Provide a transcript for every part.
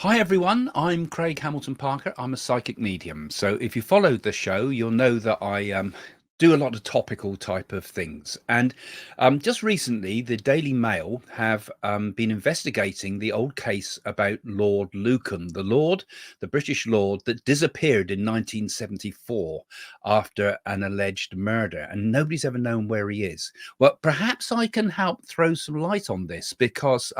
Hi everyone, I'm Craig Hamilton Parker. I'm a psychic medium. So if you followed the show, you'll know that I do a lot of topical type of things. And just recently, the Daily Mail have been investigating the old case about Lord Lucan, the British Lord that disappeared in 1974 after an alleged murder, and nobody's ever known where he is. Well, perhaps I can help throw some light on this because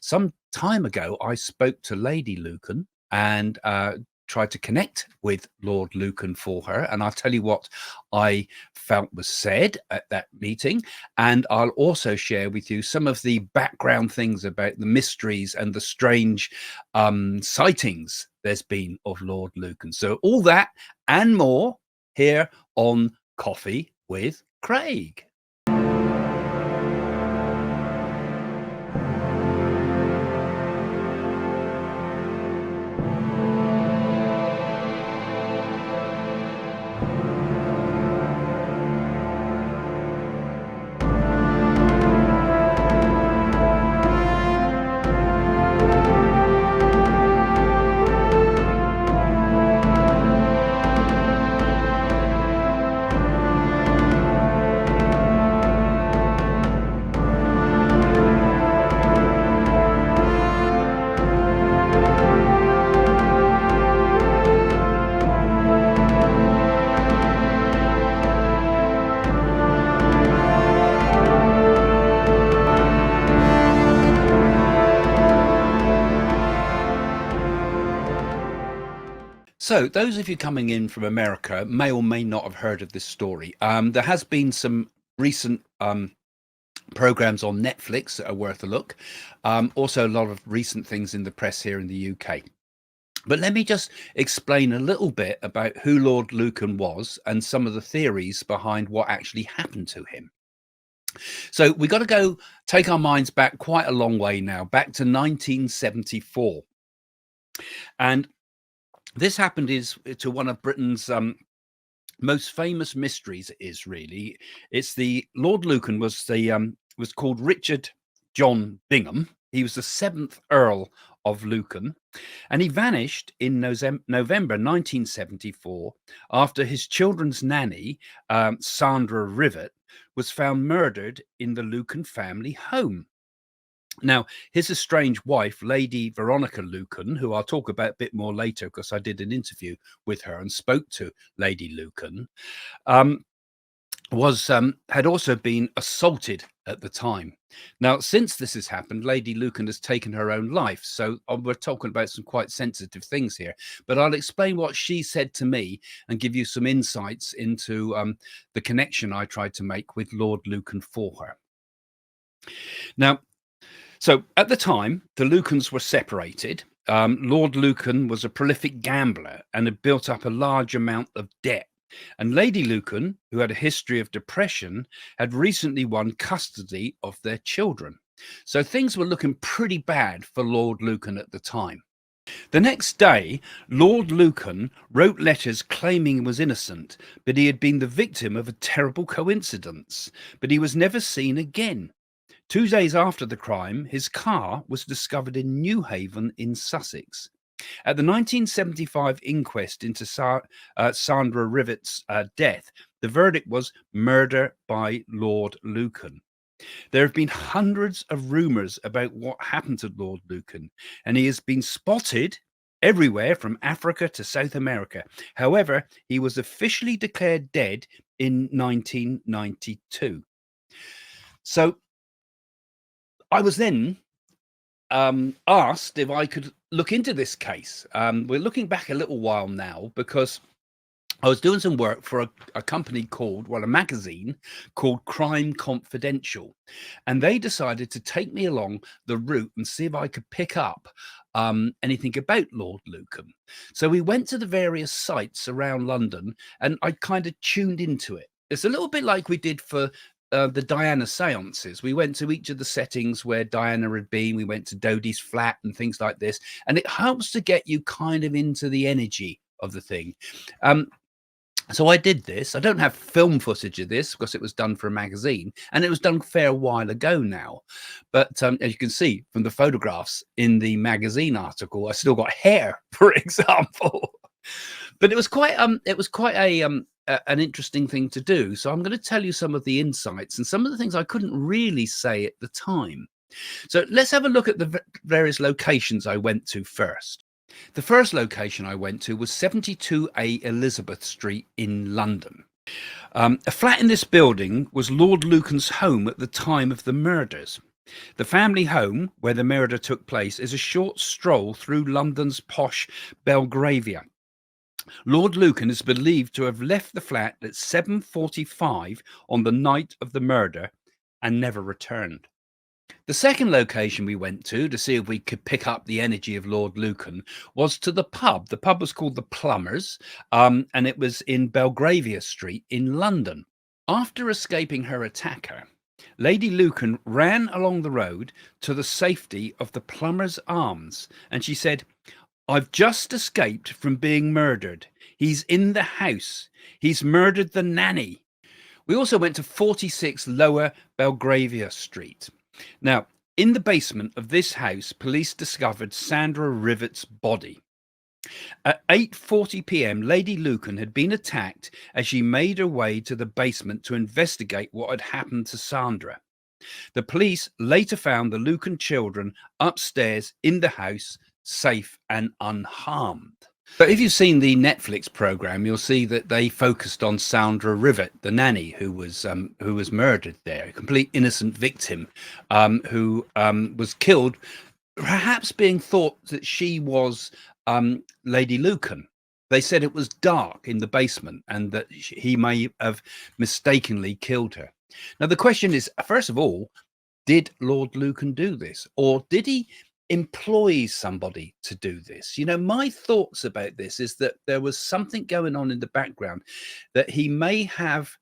some time ago, I spoke to Lady Lucan and tried to connect with Lord Lucan for her. And I'll tell you what I felt was said at that meeting. And I'll also share with you some of the background things about the mysteries and the strange sightings there's been of Lord Lucan. So all that and more here on Coffee with Craig. So, those of you coming in from America may or may not have heard of this story. There has been some recent programs on Netflix that are worth a look. Also, a lot of recent things in the press here in the UK. But let me just explain a little bit about who Lord Lucan was and some of the theories behind what actually happened to him. So, we got to go take our minds back quite a long way now, back to 1974. And this happened to one of Britain's most famous mysteries. It's the Lord Lucan was called Richard John Bingham. He was the 7th Earl of Lucan, and he vanished in November 1974 after his children's nanny, Sandra Rivet, was found murdered in the Lucan family home. Now, his estranged wife, Lady Veronica Lucan, who I'll talk about a bit more later because I did an interview with her and spoke to Lady Lucan, um, had also been assaulted at the time. Now, since this has happened, Lady Lucan has taken her own life. So we're talking about some quite sensitive things here. But I'll explain what she said to me and give you some insights into the connection I tried to make with Lord Lucan for her. Now, so at the time, the Lucans were separated. Lord Lucan was a prolific gambler and had built up a large amount of debt. And Lady Lucan, who had a history of depression, had recently won custody of their children. So things were looking pretty bad for Lord Lucan at the time. The next day, Lord Lucan wrote letters claiming he was innocent, but he had been the victim of a terrible coincidence. But he was never seen again. 2 days after the crime, his car was discovered in Newhaven in Sussex. At the 1975 inquest into Sandra Rivet's death, the verdict was murder by Lord Lucan. There have been hundreds of rumours about what happened to Lord Lucan, and he has been spotted everywhere from Africa to South America. However, he was officially declared dead in 1992. So I was then asked if I could look into this case. We're looking back a little while now because I was doing some work for a company called, well, a magazine called Crime Confidential. And they decided to take me along the route and see if I could pick up anything about Lord Lucan. So we went to the various sites around London and I kind of tuned into it. It's a little bit like we did for the Diana seances. We went to each of the settings where Diana had been. We went to Dodie's flat and things like this. And it helps to get you kind of into the energy of the thing. So I did this. I don't have film footage of this because it was done for a magazine, and it was done a fair while ago now. But as you can see from the photographs in the magazine article, I still got hair, for example. But it was quite an interesting thing to do. So I'm going to tell you some of the insights and some of the things I couldn't really say at the time. So let's have a look at the various locations I went to first. The first location I went to was 72A Elizabeth Street in London. A flat in this building was Lord Lucan's home at the time of the murders. The family home where the murder took place is a short stroll through London's posh Belgravia. Lord Lucan is believed to have left the flat at 7:45 on the night of the murder and never returned. The second location we went to see if we could pick up the energy of Lord Lucan was to the pub. The pub was called the Plumbers, and it was in Belgravia Street in London. After escaping her attacker, Lady Lucan ran along the road to the safety of the Plumbers' Arms, and she said, "I've just escaped from being murdered. He's in the house. He's murdered the nanny." We also went to 46 Lower Belgravia Street. Now, in the basement of this house, police discovered Sandra Rivet's body. At 8:40 p.m., Lady Lucan had been attacked as she made her way to the basement to investigate what had happened to Sandra. The police later found the Lucan children upstairs in the house, safe and unharmed. But if you've seen the Netflix program, you'll see that they focused on Sandra Rivet, the nanny who was murdered there, a complete innocent victim who was killed, perhaps being thought that she was Lady Lucan. They said it was dark in the basement and that he may have mistakenly killed her. Now, the question is, first of all, did Lord Lucan do this, or did he employ somebody to do this? My thoughts about this is that there was something going on in the background, that he may have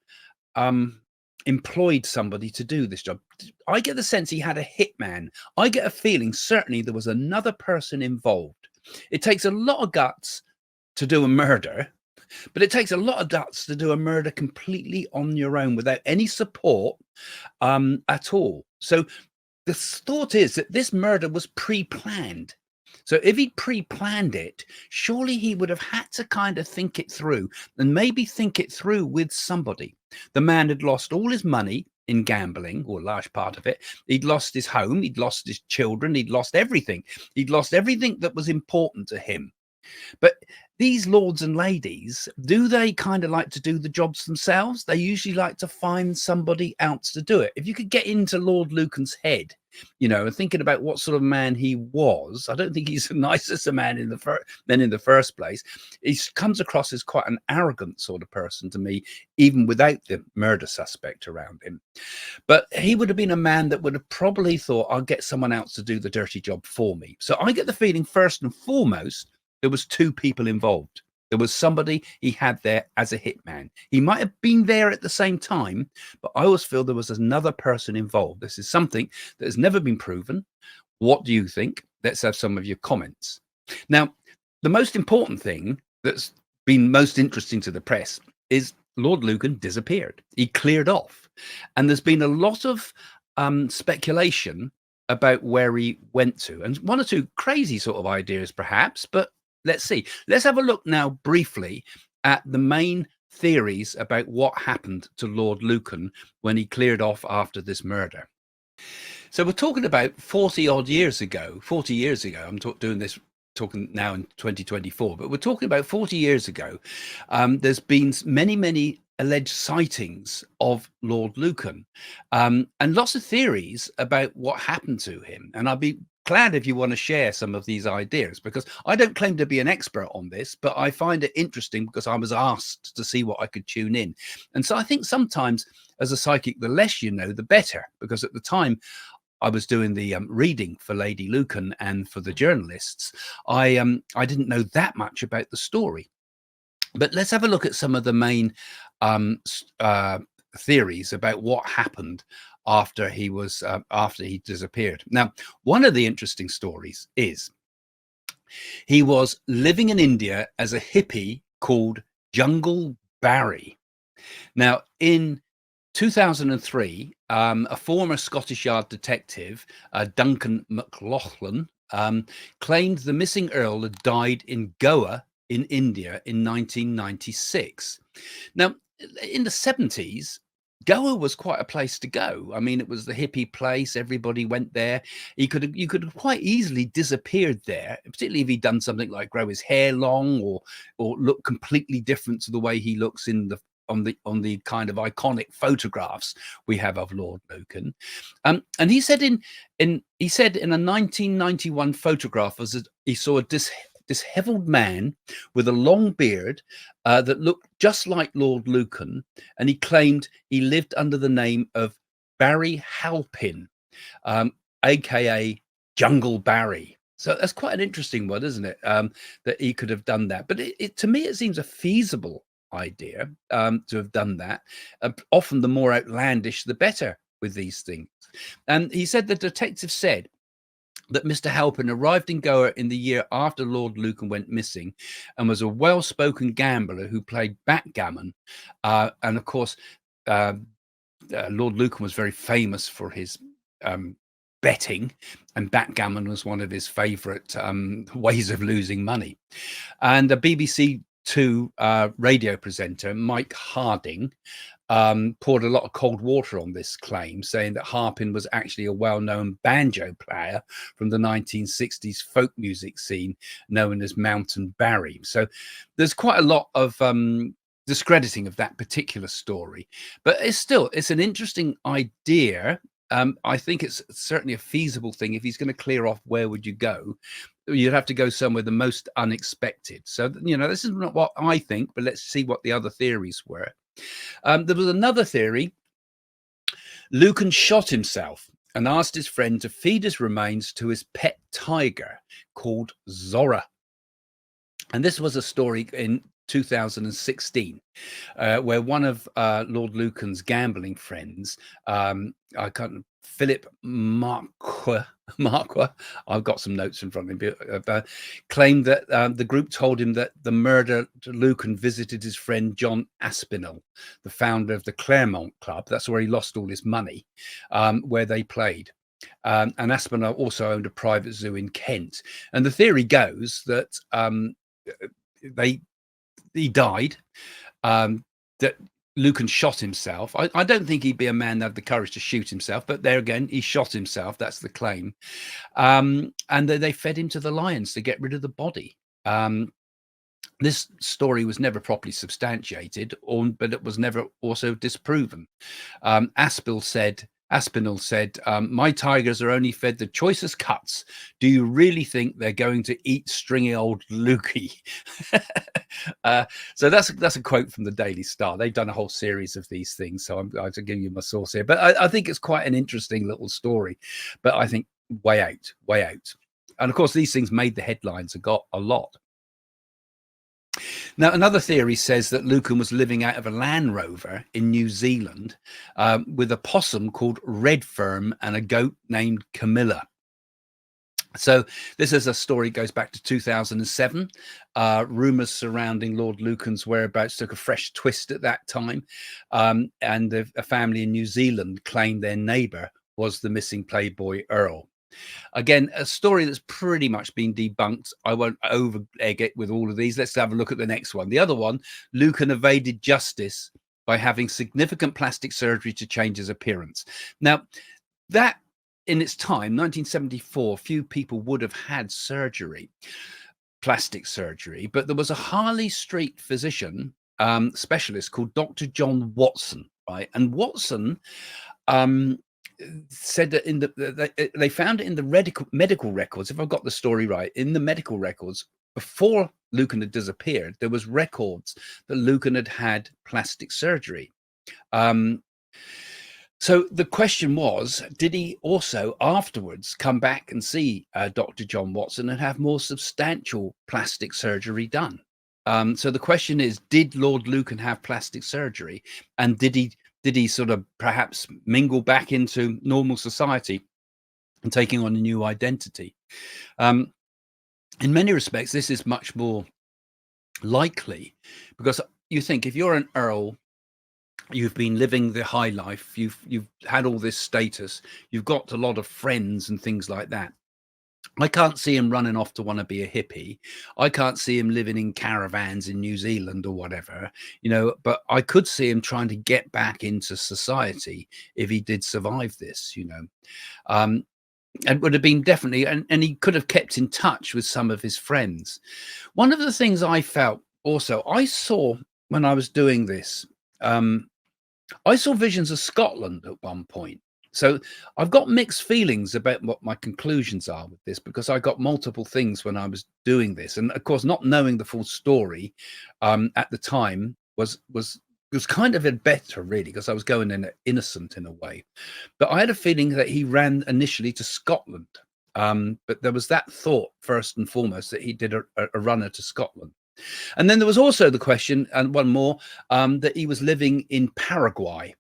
employed somebody to do this job. I get the sense he had a hitman. I get a feeling certainly there was another person involved. It takes a lot of guts to do a murder, but it takes a lot of guts to do a murder completely on your own without any support at all. So the thought is that this murder was pre-planned. So if he'd pre-planned it, surely he would have had to kind of think it through, and maybe think it through with somebody. The man had lost all his money in gambling, or a large part of it. He'd lost his home, he'd lost his children, he'd lost everything. He'd lost everything that was important to him. But these lords and ladies, do they kind of like to do the jobs themselves? They usually like to find somebody else to do it. If you could get into Lord Lucan's head, and thinking about what sort of man he was, I don't think he's the nicest man in the first place. He comes across as quite an arrogant sort of person to me, even without the murder suspect around him. But he would have been a man that would have probably thought, I'll get someone else to do the dirty job for me. So I get the feeling, first and foremost, there was two people involved. There was somebody he had there as a hitman. He might have been there at the same time, but I always feel there was another person involved. This is something that has never been proven. What do you think? Let's have some of your comments. Now, the most important thing that's been most interesting to the press is Lord Lucan disappeared. He cleared off. And there's been a lot of speculation about where he went to, and one or two crazy sort of ideas perhaps, but let's see. Let's have a look now briefly at the main theories about what happened to Lord Lucan when he cleared off after this murder. So we're talking about 40 odd years ago, 40 years ago. I'm talking now in 2024, but we're talking about 40 years ago. There's been many alleged sightings of Lord Lucan, and lots of theories about what happened to him. And I'd be glad if you want to share some of these ideas, because I don't claim to be an expert on this, but I find it interesting because I was asked to see what I could tune in. And so I think sometimes as a psychic, the less you know, the better, because at the time I was doing the reading for Lady Lucan and for the journalists, I didn't know that much about the story. But let's have a look at some of the main theories about what happened after he disappeared. Now, one of the interesting stories is he was living in India as a hippie called Jungle Barry. Now, in 2003, a former Scottish Yard detective, Duncan McLaughlin, claimed the missing Earl had died in Goa in India in 1996. Now, in the 70s, Goa was quite a place to go. I mean, it was the hippie place. Everybody went there. You could have quite easily disappeared there, particularly if he'd done something like grow his hair long or look completely different to the way he looks in the on the kind of iconic photographs we have of Lord Lucan. And he said in a 1991 photograph, as he saw a disheveled man with a long beard that looked just like Lord Lucan, and he claimed he lived under the name of Barry Halpin, aka Jungle Barry. So that's quite an interesting one, isn't it? That he could have done that. But to me, it seems a feasible idea to have done that. Often the more outlandish, the better with these things. And he said the detective said that Mr. Halpin arrived in Goa in the year after Lord Lucan went missing and was a well-spoken gambler who played backgammon. And of course, Lord Lucan was very famous for his betting, and backgammon was one of his favorite ways of losing money. And the BBC Two radio presenter, Mike Harding, poured a lot of cold water on this claim, saying that Halpin was actually a well-known banjo player from the 1960s folk music scene known as Mountain Barry. So there's quite a lot of discrediting of that particular story, but it's an interesting idea. I think it's certainly a feasible thing. If he's going to clear off, where would you go? You'd have to go somewhere the most unexpected. So, this is not what I think, but let's see what the other theories were. There was another theory. Lucan shot himself and asked his friend to feed his remains to his pet tiger called Zora. And this was a story in 2016, where one of Lord Lucan's gambling friends, Philip Marquis, I've got some notes in front of me, claimed that the group told him that the murdered Lucan visited his friend John Aspinall, the founder of the Claremont Club. That's where he lost all his money, where they played. And Aspinall also owned a private zoo in Kent. And the theory goes that he died, that Lucan shot himself. I don't think he'd be a man that had the courage to shoot himself, but there again, he shot himself. That's the claim. And they fed him to the lions to get rid of the body. This story was never properly substantiated, but it was never also disproven. Aspinall said, my tigers are only fed the choicest cuts. Do you really think they're going to eat stringy old Lukey? So that's a quote from the Daily Star. They've done a whole series of these things, so I'll give you my source here. But I think it's quite an interesting little story, but I think way out. And of course, these things made the headlines a lot. Now, another theory says that Lucan was living out of a Land Rover in New Zealand with a possum called Redfern and a goat named Camilla. So this is a story goes back to 2007. Rumors surrounding Lord Lucan's whereabouts took a fresh twist at that time. And a family in New Zealand claimed their neighbor was the missing Playboy Earl. Again, a story that's pretty much been debunked. I won't over egg it with all of these. Let's have a look at the next one. The other one, Lucan evaded justice by having significant plastic surgery to change his appearance. Now, that in its time, 1974, few people would have had plastic surgery, but there was a Harley Street physician specialist called Dr. John Watson, right? And Watson said that they found it in the medical records. If I've got the story right, in the medical records before Lucan had disappeared, there was records that Lucan had plastic surgery. So the question was, did he also afterwards come back and see Dr. John Watson and have more substantial plastic surgery done? So the question is, did Lord Lucan have plastic surgery, and did he sort of perhaps mingle back into normal society and taking on a new identity? In many respects, this is much more likely, because you think if you're an earl, you've been living the high life, you've had all this status, you've got a lot of friends and things like that. I can't see him running off to want to be a hippie. I can't see him living in caravans in New Zealand or whatever, but I could see him trying to get back into society if he did survive this. Um, and would have been definitely, and he could have kept in touch with some of his friends. One of the things I felt also, I saw when I was doing this, I saw visions of Scotland at one point. So I've got mixed feelings about what my conclusions are with this, because I got multiple things when I was doing this, and of course, not knowing the full story at the time was kind of a better, really, because I was going in innocent in a way. But I had a feeling that he ran initially to Scotland, but there was that thought first and foremost that he did a runner to Scotland. And then there was also the question, and one more, that he was living in Paraguay,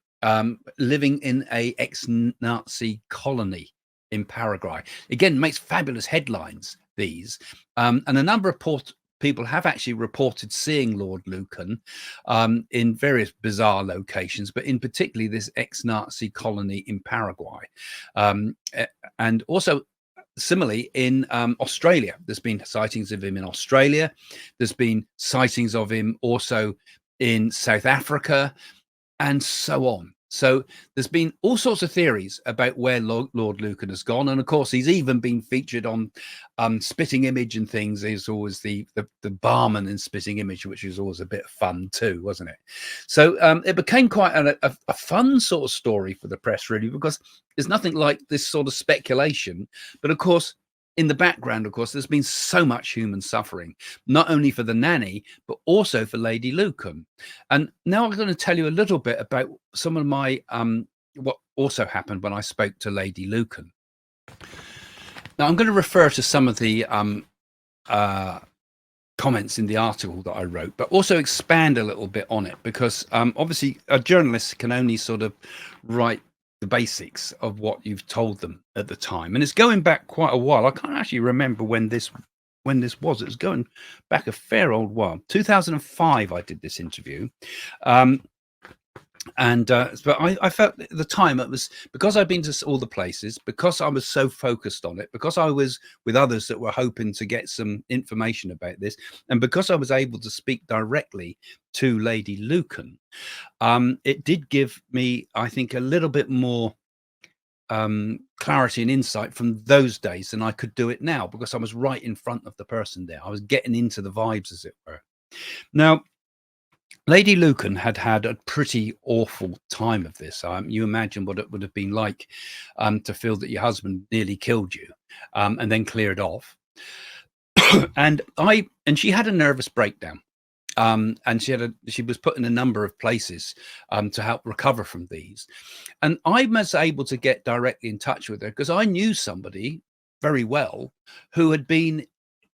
living in a ex-Nazi colony in Paraguay. Again, makes fabulous headlines, these. And a number of people have actually reported seeing Lord Lucan in various bizarre locations, but in particularly this ex-Nazi colony in Paraguay. And also, similarly, in Australia, there's been sightings of him in Australia. There's been sightings of him also in South Africa, and so on. So there's been all sorts of theories about where Lord Lucan has gone, and of course he's even been featured on Spitting Image and things. There's always the barman in Spitting Image, which was always a bit of fun too, wasn't it? So it became quite a fun sort of story for the press, really, because there's nothing like this sort of speculation. But of course, in the background, of course, there's been so much human suffering, not only for the nanny, but also for Lady Lucan. And now I'm going to tell you a little bit about some of my what also happened when I spoke to Lady Lucan. Now I'm going to refer to some of the comments in the article that I wrote, but also expand a little bit on it, because obviously a journalist can only sort of write the basics of what you've told them at the time, and it's going back quite a while. I can't actually remember when this was. It was going back a fair old while. 2005 I did this interview. But I felt at the time it was because I'd been to all the places, because I was so focused on it, because I was with others that were hoping to get some information about this, and because I was able to speak directly to Lady Lucan, it did give me, I think, a little bit more clarity and insight from those days than I could do it now, because I was right in front of the person there. I was getting into the vibes, as it were. Now, Lady Lucan had had a pretty awful time of this. You imagine what it would have been like to feel that your husband nearly killed you and then cleared off. and she had a nervous breakdown. And she was put in a number of places to help recover from these. And I was able to get directly in touch with her because I knew somebody very well who had been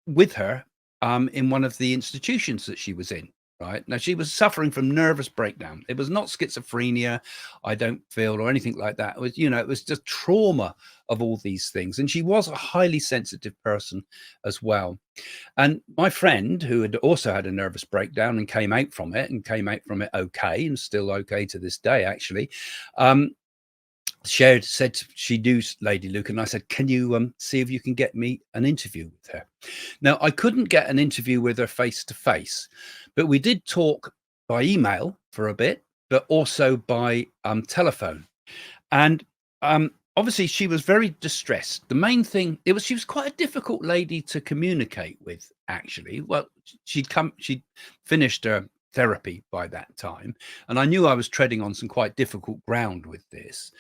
with her in one of the institutions that she was in. Right now, she was suffering from nervous breakdown. It was not schizophrenia, I don't feel, or anything like that. It was, it was just trauma of all these things. And she was a highly sensitive person as well. And my friend, who had also had a nervous breakdown and came out from it okay, and still okay to this day, actually, said she knew Lady Lucan. And I said, can you see if you can get me an interview with her? Now, I couldn't get an interview with her face to face, but we did talk by email for a bit, but also by telephone. And obviously she was very distressed. The main thing, she was quite a difficult lady to communicate with, actually. Well, she'd finished her therapy by that time, and I knew I was treading on some quite difficult ground with this.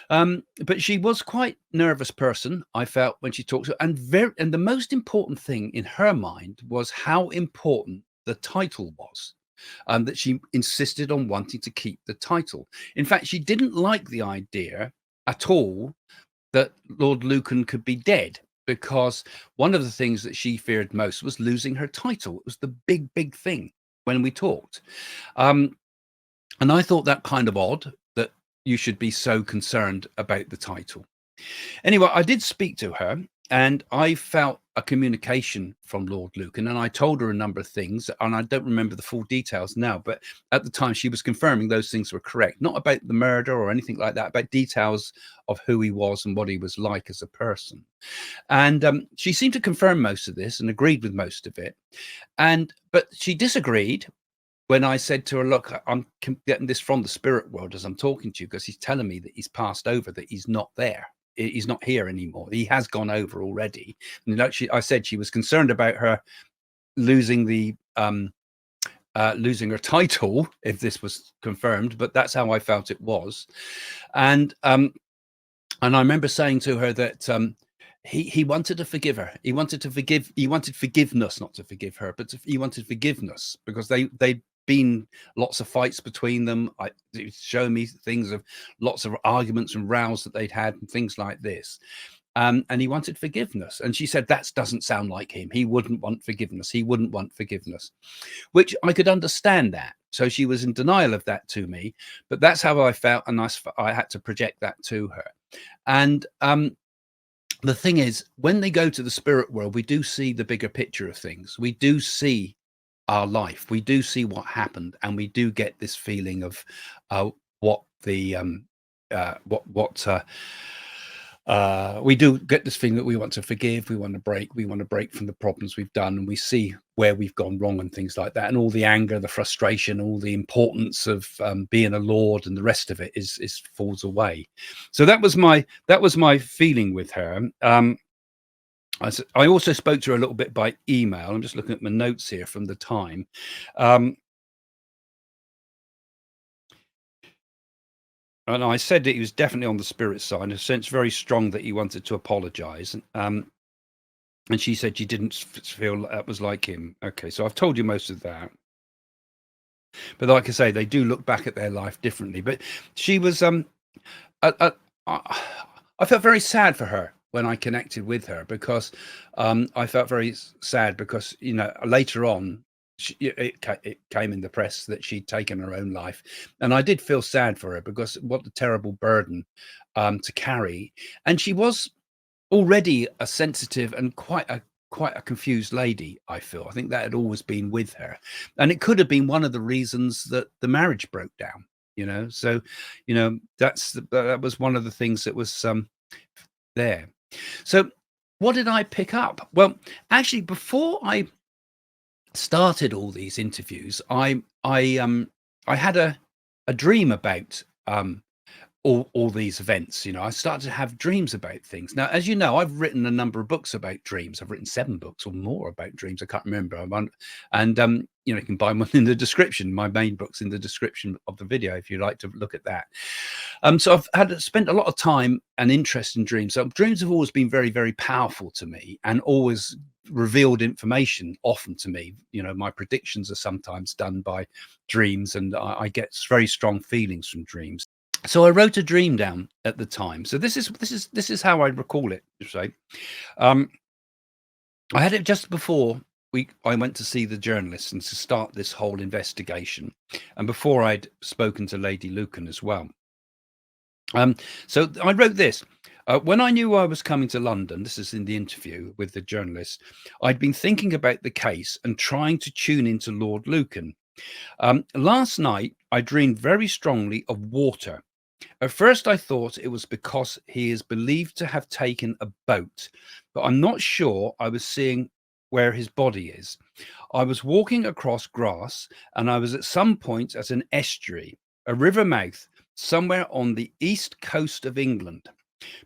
But she was quite nervous person, I felt, when she talked to her, and the most important thing in her mind was how important the title was. That she insisted on wanting to keep the title. In fact, she didn't like the idea at all that Lord Lucan could be dead, because one of the things that she feared most was losing her title. It was the big thing when we talked. And I thought that kind of odd that you should be so concerned about the title. Anyway, I did speak to her, and I felt a communication from Lord Lucan, and I told her a number of things, and I don't remember the full details now, but at the time she was confirming those things were correct, not about the murder or anything like that, about details of who he was and what he was like as a person. And she seemed to confirm most of this and agreed with most of it. But she disagreed when I said to her, "Look, I'm getting this from the spirit world as I'm talking to you, because he's telling me that he's passed over, that he's not there. He's not here anymore. He has gone over already." And like I said, she was concerned about her losing losing her title if this was confirmed, but that's how I felt it was. And and I remember saying to her that he wanted to forgive her. He wanted to forgive. He wanted forgiveness, not to forgive her, but he wanted forgiveness, because they'd been lots of fights between them. It was showing me things of lots of arguments and rows that they'd had and things like this. And he wanted forgiveness. And she said, that doesn't sound like him. He wouldn't want forgiveness. He wouldn't want forgiveness, which I could understand that. So she was in denial of that to me, but that's how I felt. And I had to project that to her. And the thing is, when they go to the spirit world, we do see the bigger picture of things. We do see our life. We do see what happened, and we do get this feeling of what the we do get this feeling that we want to forgive, we want to break from the problems we've done, and we see where we've gone wrong and things like that, and all the anger, the frustration, all the importance of being a lord and the rest of it is falls away. So that was my feeling with her. I also spoke to her a little bit by email. I'm just looking at my notes here from the time. And I said that he was definitely on the spirit side. I sensed very strong that he wanted to apologize. And she said she didn't feel that was like him. Okay, so I've told you most of that. But like I say, they do look back at their life differently. But she was, I felt very sad for her when I connected with her, because I felt very sad because, later on, it came in the press that she'd taken her own life. And I did feel sad for her, because what a terrible burden to carry. And she was already a sensitive and quite a confused lady, I feel. I think that had always been with her. And it could have been one of the reasons that the marriage broke down, So, that was one of the things that was there. So what did I pick up? Well, actually, before I started all these interviews, I had a dream about all these events. I started to have dreams about things. Now, as you know, I've written a number of books about dreams. I've written 7 books or more about dreams. I can't remember. And you can buy one in the description. My main book's in the description of the video if you'd like to look at that. So I've spent a lot of time and interest in dreams. So dreams have always been very, very powerful to me, and always revealed information often to me. My predictions are sometimes done by dreams, and I get very strong feelings from dreams. So I wrote a dream down at the time. So this is how I recall it. Say, I had it just before I went to see the journalists and to start this whole investigation, and before I'd spoken to Lady Lucan as well. So I wrote this. When I knew I was coming to London, this is in the interview with the journalist, I'd been thinking about the case and trying to tune into Lord Lucan. Last night, I dreamed very strongly of water. At first, I thought it was because he is believed to have taken a boat, but I'm not sure I was seeing where his body is. I was walking across grass, and I was at some point at an estuary, a river mouth, somewhere on the east coast of England.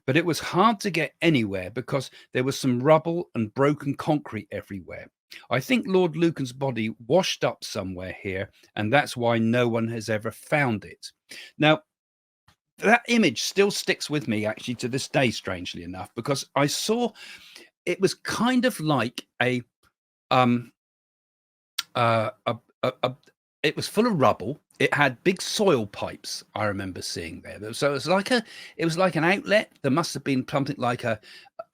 But it was hard to get anywhere because there was some rubble and broken concrete everywhere. I think Lord Lucan's body washed up somewhere here, and that's why no one has ever found it. Now, that image still sticks with me actually to this day, strangely enough, because I saw it was kind of like it was full of rubble. It had big soil pipes, I remember seeing there. So it was like an outlet. There must have been something like an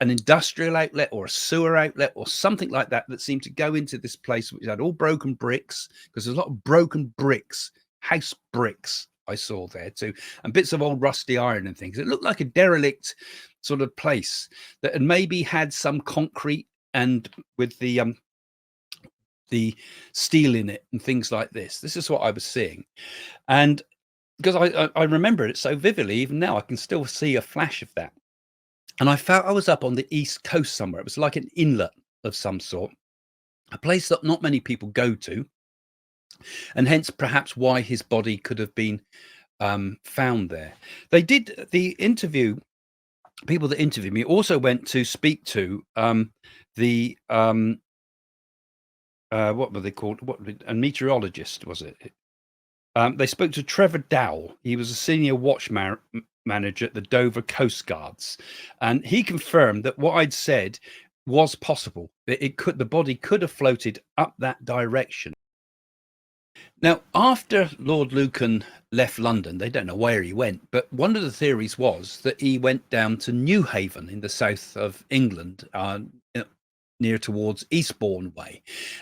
industrial outlet or a sewer outlet or something like that seemed to go into this place, which had all broken bricks, because there's a lot of broken bricks, house bricks I saw there too, and bits of old rusty iron and things. It looked like a derelict sort of place that had maybe had some concrete and with the steel in it and things like this. This is what I was seeing. And because I remember it so vividly, even now I can still see a flash of that. And I felt I was up on the east coast somewhere. It was like an inlet of some sort, a place that not many people go to, and hence perhaps why his body could have been found there. They did the interview. People that interviewed me also went to speak to the what were they called? A meteorologist, was it? They spoke to Trevor Dowell. He was a senior watch manager at the Dover Coast Guards, and he confirmed that what I'd said was possible. That the body could have floated up that direction. Now, after Lord Lucan left London, they don't know where he went, but one of the theories was that he went down to Newhaven in the south of England, near towards Eastbourne way,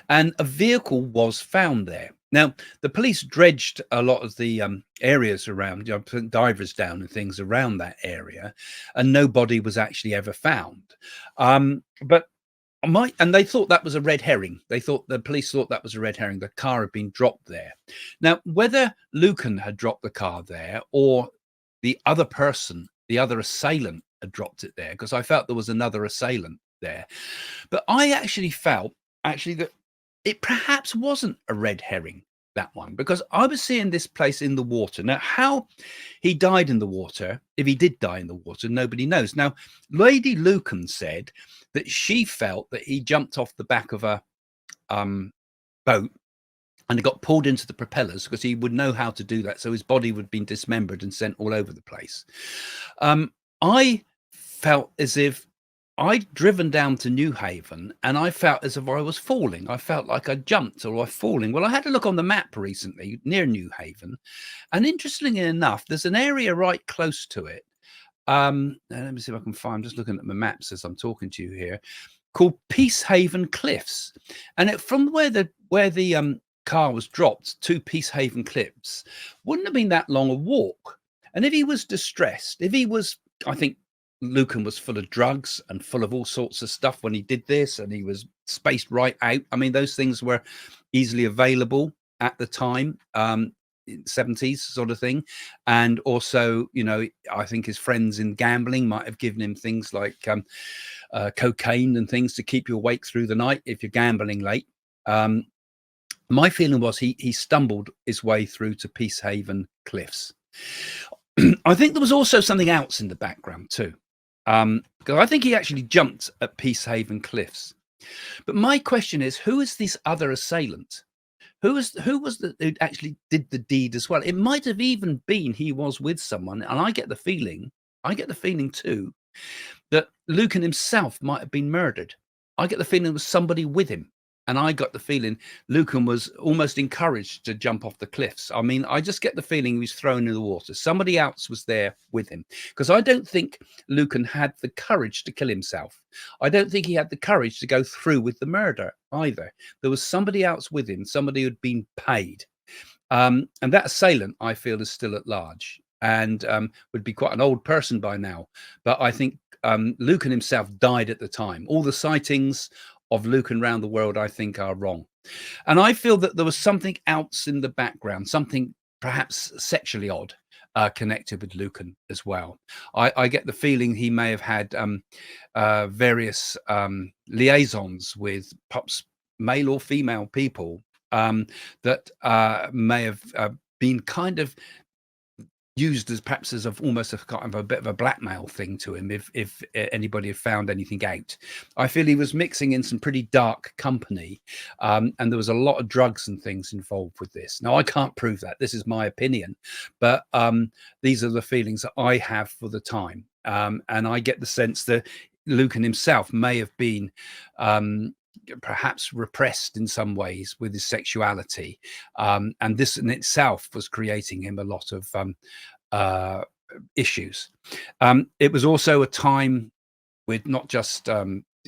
and a vehicle was found there. Now, the police dredged a lot of the areas around, put divers down and things around that area, and no body was actually ever found. But and they thought that was a red herring. The police thought that was a red herring. The car had been dropped there. Now, whether Lucan had dropped the car there or the other person, the other assailant, had dropped it there, because I felt there was another assailant there. But I actually felt that it perhaps wasn't a red herring, that one, because I was seeing this place in the water. Now, how he died in the water, if he did die in the water, nobody knows. Now, Lady Lucan said that she felt that he jumped off the back of a boat and it got pulled into the propellers, because he would know how to do that. So his body would have been dismembered and sent all over the place. I felt as if I'd driven down to Newhaven and I felt as if I was falling. I felt like I jumped or I was falling. Well, I had a look on the map recently near Newhaven, and interestingly enough, there's an area right close to it. Let me see if I can find. I'm just looking at my maps as I'm talking to you here, called Peacehaven Cliffs, and from where the car was dropped to Peacehaven Cliffs wouldn't have been that long a walk. And if he was distressed, I think Lucan was full of drugs and full of all sorts of stuff when he did this, and he was spaced right out. I mean, those things were easily available at the time, 70s sort of thing. And also, I think his friends in gambling might have given him things like cocaine and things to keep you awake through the night if you're gambling late. My feeling was he stumbled his way through to Peacehaven Cliffs. I think there was also something else in the background too, because I think he actually jumped at Peacehaven Cliffs. But my question is, who is this other assailant? Who actually did the deed as well? It might have even been he was with someone, and I get the feeling too that Lucan himself might have been murdered. I get the feeling there was somebody with him. And I got the feeling Lucan was almost encouraged to jump off the cliffs. I mean, I just get the feeling he was thrown in the water. Somebody else was there with him, because I don't think Lucan had the courage to kill himself. I don't think he had the courage to go through with the murder either. There was somebody else with him, somebody who'd been paid. And that assailant, I feel, is still at large and would be quite an old person by now. But I think Lucan himself died at the time. All the sightings of Lucan around the world, I think, are wrong. And I feel that there was something else in the background, something perhaps sexually odd connected with Lucan as well. I get the feeling he may have had various liaisons with perhaps male or female people that may have been kind of used as perhaps as almost a kind of a bit of a blackmail thing to him if anybody had found anything out. I feel he was mixing in some pretty dark company, and there was a lot of drugs and things involved with this. Now, I can't prove that. This is my opinion, but these are the feelings that I have for the time. And I get the sense that Lucan himself may have been perhaps repressed in some ways with his sexuality, and this in itself was creating him a lot of issues. It was also a time with not just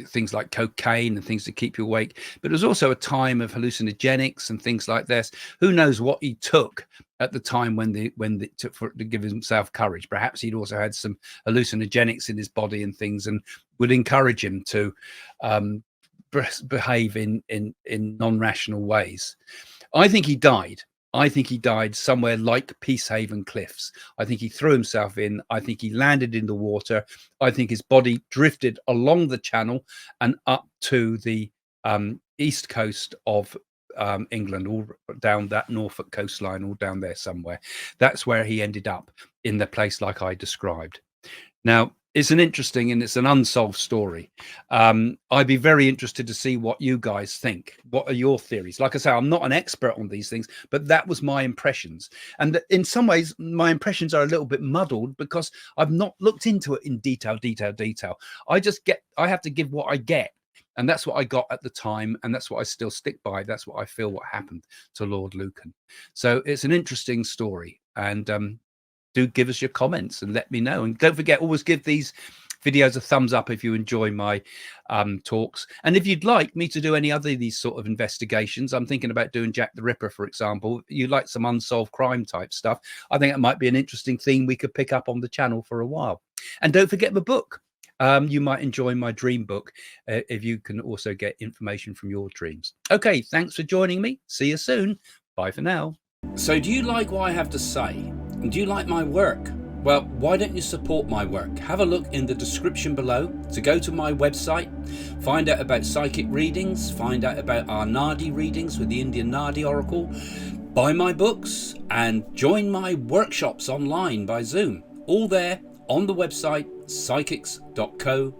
things like cocaine and things to keep you awake, but it was also a time of hallucinogenics and things like this. Who knows what he took at the time to give himself courage. Perhaps he'd also had some hallucinogenics in his body and things, and would encourage him to behave in non-rational ways. I think he died. I think he died somewhere like Peacehaven Cliffs. I think he threw himself in. I think he landed in the water. I think his body drifted along the channel and up to the east coast of England, all down that Norfolk coastline, all down there somewhere. That's where he ended up, in the place like I described. Now, it's an interesting and it's an unsolved story. I'd be very interested to see what you guys think. What are your theories? Like I say, I'm not an expert on these things, but that was my impressions. And in some ways, my impressions are a little bit muddled because I've not looked into it in detail. I have to give what I get. And that's what I got at the time. And that's what I still stick by. That's what I feel what happened to Lord Lucan. So it's an interesting story. And do give us your comments and let me know. And don't forget, always give these videos a thumbs up if you enjoy my talks. And if you'd like me to do any other of these sort of investigations, I'm thinking about doing Jack the Ripper, for example. You like some unsolved crime type stuff, I think it might be an interesting theme we could pick up on the channel for a while. And don't forget the book. You might enjoy my dream book if you can also get information from your dreams. Okay, thanks for joining me. See you soon. Bye for now. So do you like what I have to say? And do you like my work? Well, why don't you support my work? Have a look in the description below to go to my website, find out about psychic readings, find out about our NAADI readings with the Indian NAADI Oracle, buy my books and join my workshops online by Zoom. All there on the website psychics.co.uk.